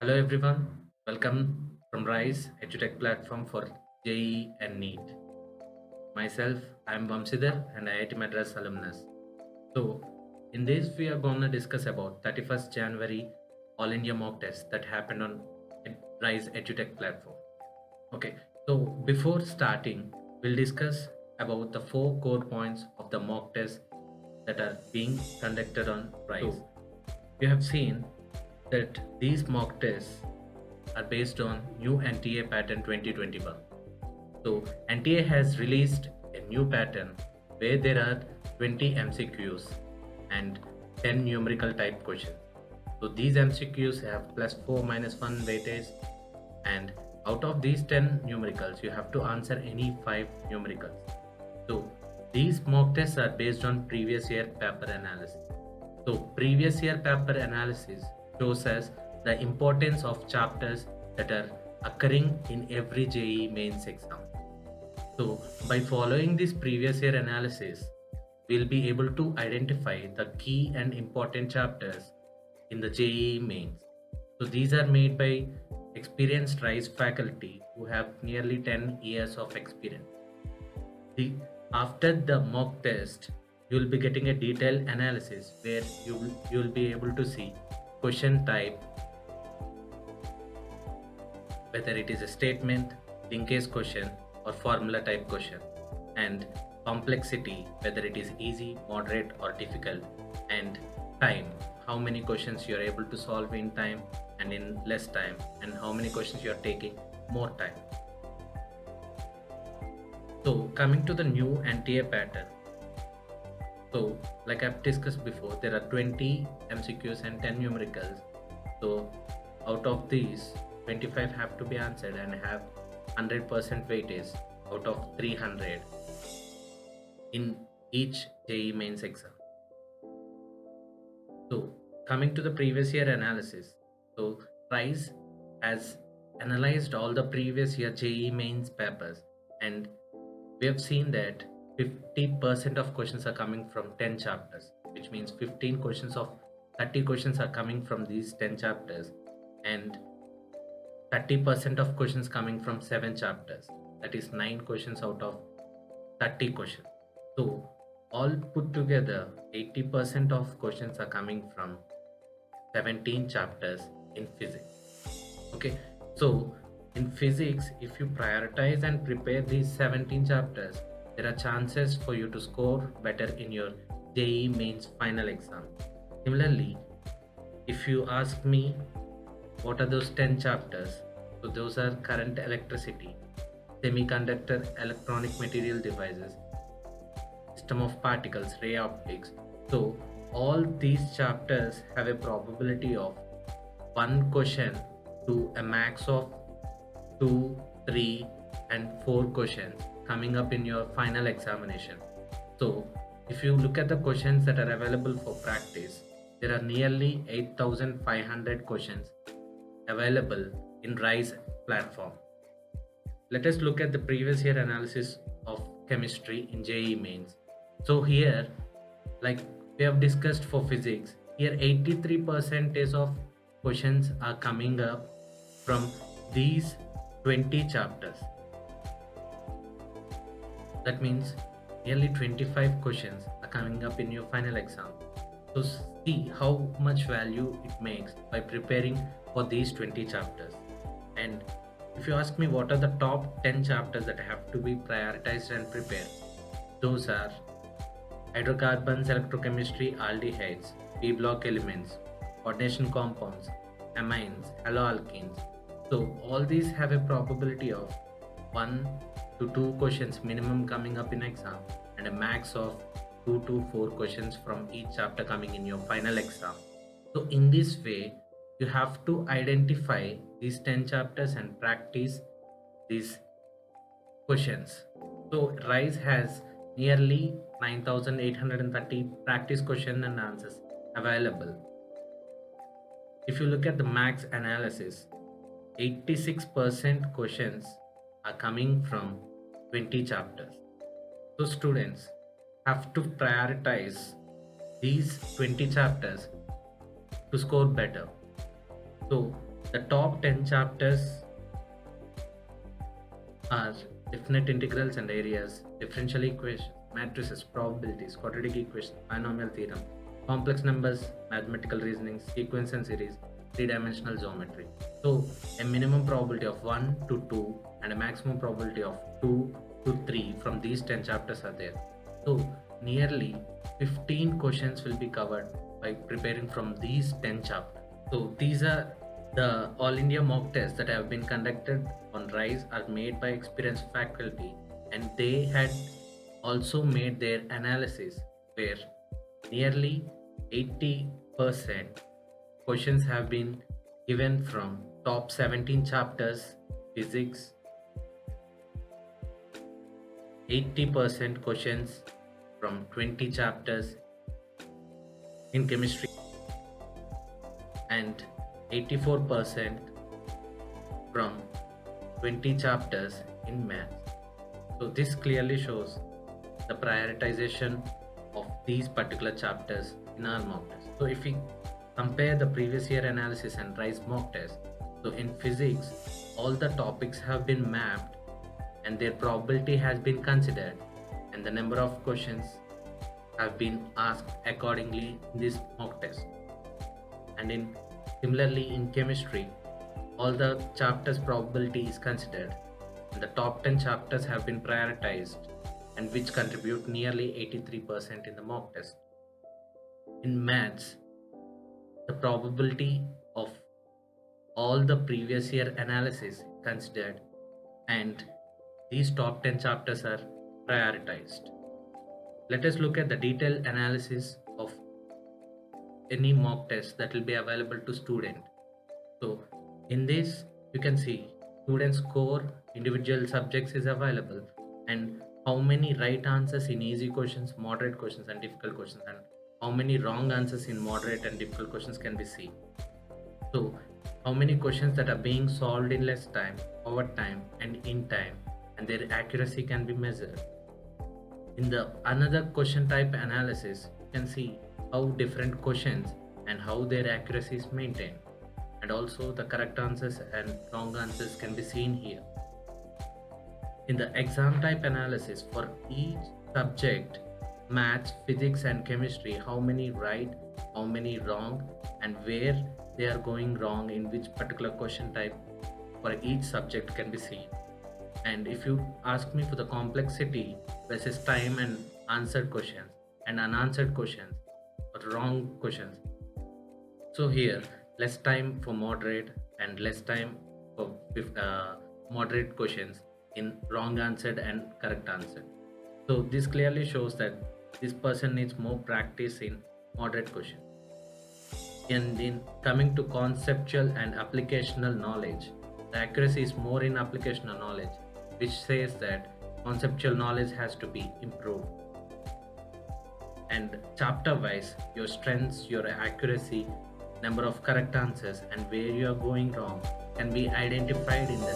Hello everyone, welcome from Rise EduTech platform for JEE and NEET. Myself, I am Vamsidhar and IIT Madras alumnus. So, in this we are going to discuss about 31st January All India mock test that happened on Rise EduTech platform. Okay, so before starting, we'll discuss about the four core points of the mock test that are being conducted on Rise. So, you have seen that these mock tests are based on new NTA pattern 2021. So NTA has released a new pattern where there are 20 MCQs and 10 numerical type questions. So these MCQs have plus 4 minus 1 weightage, and out of these 10 numericals you have to answer any 5 numericals. So these mock tests are based on previous year paper analysis. So previous year paper analysis shows us the importance of chapters that are occurring in every JEE mains exam. So by following this previous year analysis, we'll be able to identify the key and important chapters in the JEE mains. So these are made by experienced RISE faculty who have nearly 10 years of experience. After the mock test, you will be getting a detailed analysis where you will be able to see question type, whether it is a statement, linkage question, or formula type question, and complexity, whether it is easy, moderate, or difficult, and time, how many questions you are able to solve in time and in less time, and how many questions you are taking more time. So coming to the new NTA pattern. So like I've discussed before, there are 20 MCQs and 10 numericals. So out of these, 25 have to be answered and have 100% weightage out of 300 in each JEE mains exam. So coming to the previous year analysis. So RISE has analyzed all the previous year JEE mains papers, and we have seen that 50% of questions are coming from 10 chapters, which means 15 questions of 30 questions are coming from these 10 chapters, and 30% of questions coming from 7 chapters. That is 9 questions out of 30 questions. So all put together, 80% of questions are coming from 17 chapters in physics. Okay, so in physics, if you prioritize and prepare these 17 chapters, there are chances for you to score better in your JEE mains final exam. Similarly, if you ask me what are those 10 chapters, so those are current electricity, semiconductor electronic material devices, system of particles, ray optics. So all these chapters have a probability of one question to a max of 2, 3, and 4 questions coming up in your final examination. So if you look at the questions that are available for practice, there are nearly 8,500 questions available in RISE platform. Let us look at the previous year analysis of chemistry in JEE mains. So here, like we have discussed for physics, here 83% of questions are coming up from these 20 chapters. That means nearly 25 questions are coming up in your final exam. So see how much value it makes by preparing for these 20 chapters. And if you ask me what are the top 10 chapters that have to be prioritized and prepared, those are hydrocarbons, electrochemistry, aldehydes, P block elements, coordination compounds, amines, haloalkenes. So all these have a probability of 1 to 2 questions minimum coming up in exam, and a max of 2 to 4 questions from each chapter coming in your final exam. So in this way, you have to identify these 10 chapters and practice these questions. So RISE has nearly 9,830 practice question and answers available. If you look at the max analysis, 86% questions are coming from 20 chapters. So students have to prioritize these 20 chapters to score better. So The top 10 chapters are definite integrals and areas, differential equations, matrices, probabilities, quadratic equations, binomial theorem, complex numbers, mathematical reasoning, sequence and series, three-dimensional geometry. So a minimum probability of 1 to 2 and a maximum probability of 2 to 3 from these 10 chapters are there. So nearly 15 questions will be covered by preparing from these 10 chapters. So these are the All India mock tests that have been conducted on RISE are made by experienced faculty, and they had also made their analysis where nearly 80% questions have been given from top 17 chapters physics, 80% questions from 20 chapters in chemistry, and 84% from 20 chapters in maths. So this clearly shows the prioritization of these particular chapters in our mock test. So if we compare the previous year analysis and RISE mock test, so in physics, all the topics have been mapped and their probability has been considered, and the number of questions have been asked accordingly in this mock test. And similarly in chemistry, all the chapters probability is considered, and the top 10 chapters have been prioritized, and which contribute nearly 83% in the mock test. In maths, the probability of all the previous year analysis considered, and these top 10 chapters are prioritized. Let us look at the detailed analysis of any mock test that will be available to student. So in this you can see student score, individual subjects is available, and how many right answers in easy questions, moderate questions and difficult questions, and how many wrong answers in moderate and difficult questions can be seen. So how many questions that are being solved in less time, over time and in time, and their accuracy can be measured. In the another question type analysis, you can see how different questions and how their accuracy is maintained, and also the correct answers and wrong answers can be seen here. In the exam type analysis, for each subject, maths, physics and chemistry, how many right, how many wrong, and where they are going wrong in which particular question type for each subject can be seen. And if you ask me for the complexity versus time and answered questions and unanswered questions or wrong questions, so here less time for moderate and less time for moderate questions in wrong answered and correct answered. So this clearly shows that this person needs more practice in moderate questions. And in coming to conceptual and applicational knowledge, the accuracy is more in applicational knowledge, which says that conceptual knowledge has to be improved. And chapter wise, your strengths, your accuracy, number of correct answers, and where you are going wrong can be identified in the